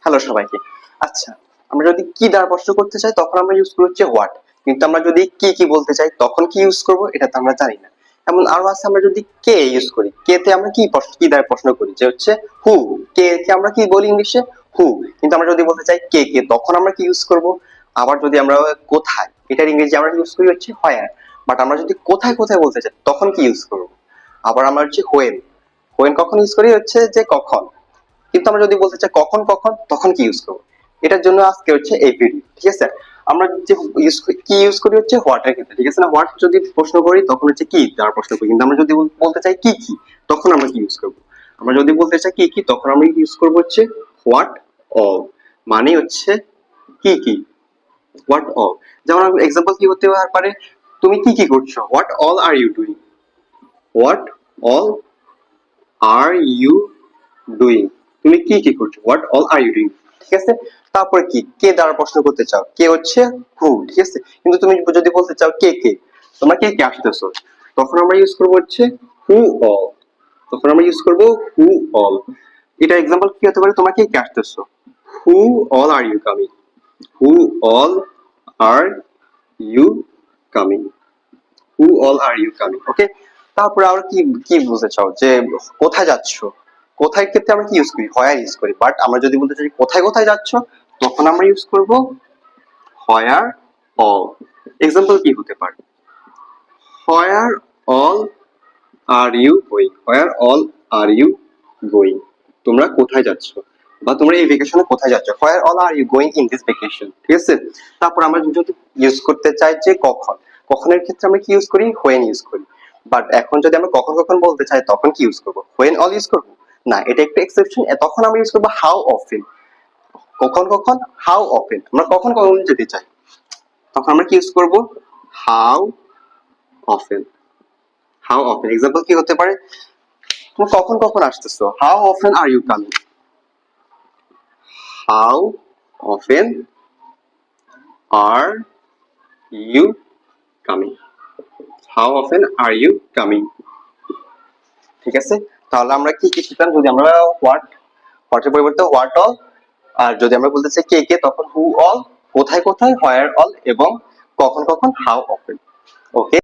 Hello সবাইকে। আচ্ছা, আমরা যদি কি দ্বারা প্রশ্ন করতে চাই তখন আমরা ইউজ করি হচ্ছে হোয়াট, কিন্তু আমরা যদি কি বলতে চাই তখন কি ইউজ করব এটা তো আমরা জানি না। এমন আরো আছে, আমরা যদি কে ইউজ করি, কে তে আমরা কি দ্বারা প্রশ্ন করি, যে হচ্ছে হু। কে কে আমরা কি বলি ইংলিশে? হু। কিন্তু আমরা যদি বলতে চাই কে তখন আমরা কি ইউজ করব? আবার যদি আমরা কোথায়, এটার ইংরেজি আমরা ইউজ করি হচ্ছে হোয়ার। বাট আমরা যদি কোথায় কোথায় বলতে চাই তখন কি ইউজ করব? আবার আমরা হচ্ছে হোয়েন। হোয়েন কখন ইউজ করি হচ্ছে যে কখন। কিন্তু আমরা যদি বলতে চাই কখন কখন তখন কি ইউজ করবো? এটার জন্য আজকে হচ্ছে এই ভিডিও, ঠিক আছে? আমরা যে ইউজ করি হচ্ছে হোয়াট এর ক্ষেত্রে, ঠিক আছে না? হোয়াট যদি প্রশ্ন করি তখন হচ্ছে কি দ্বারা প্রশ্ন করি, কিন্তু আমরা যদি বলতে চাই কি তখন আমরা কি ইউজ করবো? আমরা যদি বলতে চাই কি তখন আমরা ইউজ করবো হচ্ছে হোয়াট অল। মানে হচ্ছে কি হোয়াট অল। যেমন এক্সাম্পল কি হতে পারে, তুমি কি করছো, what all are you doing. What all are you doing, তুমি কি করছো, what all are you doing, ঠিক আছে? তারপরে কি কে দ্বারা প্রশ্ন করতে চাও, কে হচ্ছে হু, ঠিক আছে? কিন্তু তুমি যদি বলতে চাও কে তোমরা কে আসতেছো, তখন আমরা ইউজ করবো হচ্ছে হু অল। তখন আমরা ইউজ করবো হু অল। এটা এক্সাম্পল কি হতে পারে, তোমরা কে আসতেছো, who all are you coming. Who all are you coming. Who all are you coming, okay? তারপরে আর কি বুঝতে চাও, যে কোথায় যাচ্ছ, কোথায় ক্ষেত্রে আমরা কি ইউজ করি, হোয়ার ইউজ করি। বাট আমরা যদি বলতে চাই কোথায় কোথায় যাচ্ছ তখন আমরা ইউজ করব হোয়ার অল। এক্সাম্পল কি হতে পারে, where all are you going. Where all are you going, তোমরা কোথায় যাচ্ছ, বা তোমরা এই ভেকেশনে কোথায় যাচ্ছ, where all are you going in this vacation, ঠিক আছে? তারপর আমরা যদি ইউজ করতে চাই যে কখন, কখনের ক্ষেত্রে আমরা কি ইউজ করি, হোয়েন ইউজ করি। বাট এখন যদি আমরা কখন কখন বলতে চাই তখন কি ইউজ করব, হোয়েন অল ইউজ করব না, এটা একটা এক্সেপশন। তখন আমরা ইউজ করব হাউ অফেন। কখন কখন, হাউ অফেন। আমরা কখন কখন যেতে চাই তখন আমরা কি ইউজ করব, how often. How often example কি হতে পারে, তুমি কখন কখন আসতেছো, how often are you coming. How often are you coming. How often are you coming, ঠিক আছে? তাহলে আমরা কি শিখলাম, যদি আমরা হোয়াটের পরিবর্তে হোয়াট অল, আর যদি আমরা বলতে চাই কে তখন হু অল, কোথায় কোথায় হোয়ার অল, এবং কখন কখন হাউ অফেন, ওকে?